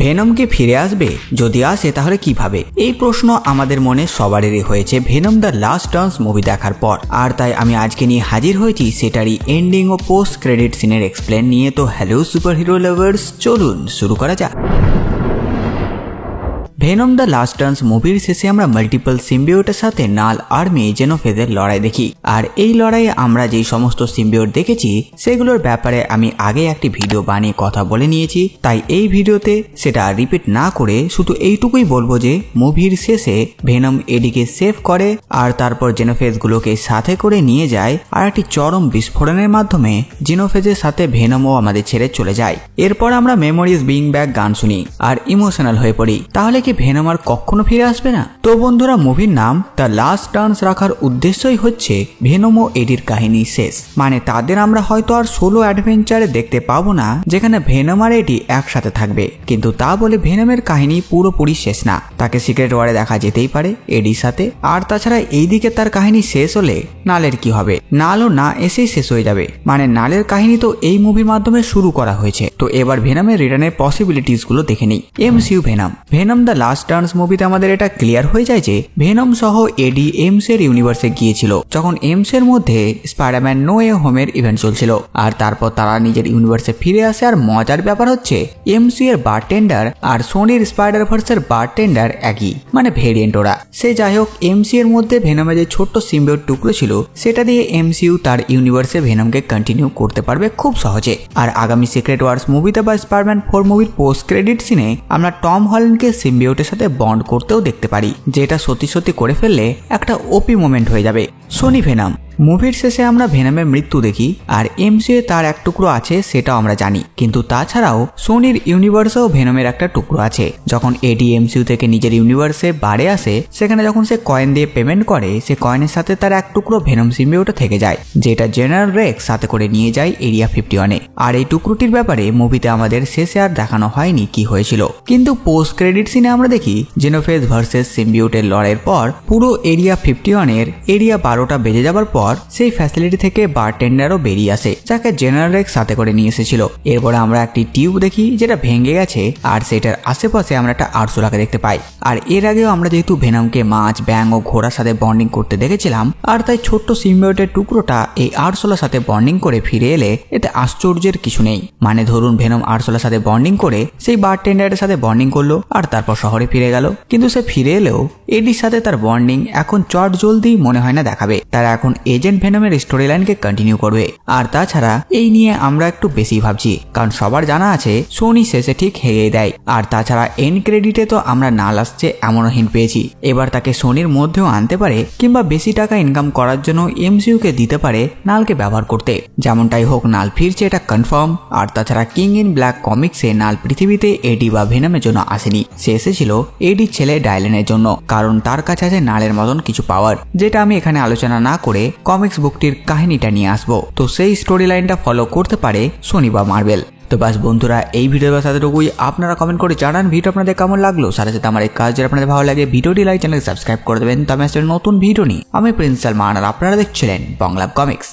Venom কি ফিরে আসবে? যদি আসে তাহলে কিভাবে? এই প্রশ্ন আমাদের মনে সবারই হয়েছে venom the last dance movie দেখার পর। আর তাই আমি আজকে নিয়ে হাজির হয়েছি সেটারই এন্ডিং ও পোস্ট ক্রেডিট সিনের এক্সপ্লেন নিয়ে। তো হ্যালো সুপার হিরো লাভার্স, চলুন শুরু করা যাক। ভেনম দ্য লাস্ট ডান্স মুভির শেষে আমরা মাল্টিপল সিম্বিওটের সাথে নাল আর্মি জেনোফেজের লড়াই দেখি। আর এই লড়াইয়ে আমরা যেই সমস্ত সিম্বিওট দেখেছি সেগুলোর ব্যাপারে আমি আগে একটি ভিডিও বানিয়ে কথা বলে নিয়েছি, তাই এই ভিডিওতে সেটা রিপিট না করে শুধু এইটুকুই বলবো যে মুভির শেষে ভেনম এডিকে সেভ করে আর তারপর জেনোফেজগুলোকে সাথে করে নিয়ে যায় আর একটি চরম বিস্ফোরণের মাধ্যমে জেনোফেজের সাথে ভেনমও আমাদের ছেড়ে চলে যায়। এরপর আমরা মেমোরিজ বিং ব্যাক গান শুনি আর ইমোশনাল হয়ে পড়ি। তাহলে কি ভেনম আর কখনো ফিরে আসবে না? তো বন্ধুরা, মুভির নাম দ্য লাস্ট ডান্স রাখার উদ্দেশ্যই হচ্ছে ভেনম ও এডির কাহিনী শেষ। মানে তাদের আমরা হয়তো আর সোলো অ্যাডভেঞ্চারে দেখতে পাবো না যেখানে ভেনম আর এডি একসাথে থাকবে, কিন্তু তা বলে ভেনমের কাহিনী পুরোপুরি শেষ না। তাকে সিক্রেট ওয়ারে দেখা যেতেই পারে এডির সাথে। আর তাছাড়া এইদিকে তার কাহিনী শেষ হলে নালের কি হবে? নালও না এসেই শেষ হয়ে যাবে। মানে নালের কাহিনী তো এই মুভির মাধ্যমে শুরু করা হয়েছে। তো এবার ভেনমের রিটার্নের পসিবিলিটিস গুলো দেখে নিই। MCU venom the last dance মুভিতে আমাদের এটা ক্লিয়ার হয়ে যায় যে ভেনম সহ এডি এমস এর ইউনিভার্সে গিয়েছিল যখন এমস এর মধ্যে স্পাইডারম্যান নো ওয়ে হোমের ইভেন্ট চলছিল। আর তারপর তারা নিজের ইউনিভার্সে ফিরে আসে। আর মজার ব্যাপার হচ্ছে এমসিইউ এর বারটেন্ডার আর সোনির স্পাইডার ভার্সের বারটেন্ডার একই, মানে ভেরিয়েন্ট ওরা। সে যাই হোক, এমসিইউ এর মধ্যে ভেনমের যে ছোট্ট সিম্বিওট টুকরো ছিল সেটা দিয়ে এমসিইউ তার ইউনিভার্সে ভেনমকে কন্টিনিউ করতে পারবে খুব সহজে। আর আগামী সিক্রেট ওয়ার্স মুভিতে বা স্পাইডারম্যান 4 মুভির পোস্ট ক্রেডিট সিনে আমরা টম হল্যান্ডকে সিম্বিওটের সাথে বন্ড করতেও দেখতে পারি, যেটা সত্যি সত্যি করে ফেললে একটা ওপি মোমেন্ট হয়ে যাবে। সোনি ভেনম মুভির শেষে আমরা ভেনমের মৃত্যু দেখি আর এমসিইউ তার এক টুকরো আছে সেটাও আমরা জানি, কিন্তু তাছাড়াও সোনির ইউনিভার্সেও ভেনমের একটা টুকরো আছে। যখন এডি এমসিইউ থেকে নিজের ইউনিভার্সে বাড়ে আসে সেখানে যখন সে কয়েন দিয়ে পেমেন্ট করে, সে কয়েনের সাথে তার এক টুকরো ভেনম সিম্বিওটে থেকে যায়, যেটা জেনারেল রেক্স সাথে করে নিয়ে যায় এরিয়া 51-এ। আর এই টুকরোটির ব্যাপারে মুভিতে আমাদের শেষে আর দেখানো হয়নি কি হয়েছিল, কিন্তু পোস্ট ক্রেডিট সিনে আমরা দেখি জেনোফেজ ভার্সেস সিম্বিওটের লড়াইয়ের পর পুরো এরিয়া 51-এর এরিয়া 12টা বেজে যাবার পর সেই ফ্যাসিলিটি থেকে বারটেন্ডারও বেরিয়ে আসে, যাকে জেনারেল রেক্স সাথে করে নিয়ে এসেছিল। এরপরে আমরা একটি টিউব দেখি যেটা ভেঙে গেছে আর সেটার আশেপাশে আমরা একটা আরশোলাকে দেখতে পাই। আর এর আগেও আমরা যেহেতু ভেনমকে মাছ, ব্যাঙ ও ঘোড়ার সাথে বন্ডিং করতে দেখেছিলাম, আর তাই ছোট্ট সিম্বিওটের টুকরোটা এই আরশোলার সাথে বন্ডিং করে ফিরে এলে এতে আশ্চর্যের কিছু নেই। মানে ধরুন ভেনম আরশোলার সাথে বন্ডিং করে সেই বারটেন্ডারের সাথে বন্ডিং করলো আর তারপর শহরে ফিরে গেল, কিন্তু সে ফিরে এলেও এডির সাথে তার বন্ডিং এখন চট জলদি মনে হয় না দেখাবে। তারা এখন এজেন্ট ভেনমের স্টোরি লাইনকে কন্টিনিউ করবে। আর তাছাড়া এই নিয়ে আমরা একটু বেশি ভাবছি, কারণ সবার জানা আছে সোনি শেষে ঠিক হেরে দেয়। আর তাছাড়া এন্ড ক্রেডিটে তো আমরা নাল আসছে এমনও হিন্ট পেয়েছি। এবার তাকে সোনির মধ্যেও আনতে পারে কিংবা বেশি টাকা ইনকাম করার জন্য এমসিইউ কে দিতে পারে নালকে ব্যবহার করতে। যেমনটাই হোক নাল ফিরছে এটা কনফার্ম। আর তাছাড়া কিং ইন ব্ল্যাক কমিক্সে নাল পৃথিবীতে এডি বা ভেনমের জন্য আসেনি, সে এসেছিল এডির ছেলে ডাইলেনের জন্য, কারণ তার কাছে আছে নালের মতন কিছু পাওয়ার, যেটা আমি এখানে আলোচনা না করে কমিক্স বুকটির কাহিনীটা নিয়ে আসবো। তো সেই স্টোরি লাইনটা ফলো করতে পারে সোনি বা মার্বেল। তো বাস বন্ধুরা, এই ভিডিওর সাথেটুকুই। আপনারা কমেন্ট করে জানান ভিডিও আপনাদের কেমন লাগলো। সাথে সাথে আমার এই কাজ যদি আপনাদের ভালো লাগে ভিডিওটি লাইক, চ্যানেলকে সাবস্ক্রাইব করে দেবেন। তো আমি আসলে নতুন ভিডিও নিয়ে আমি প্রিন্স সালমান আর আপনারা দেখছিলেন বাংলা কমিক্স।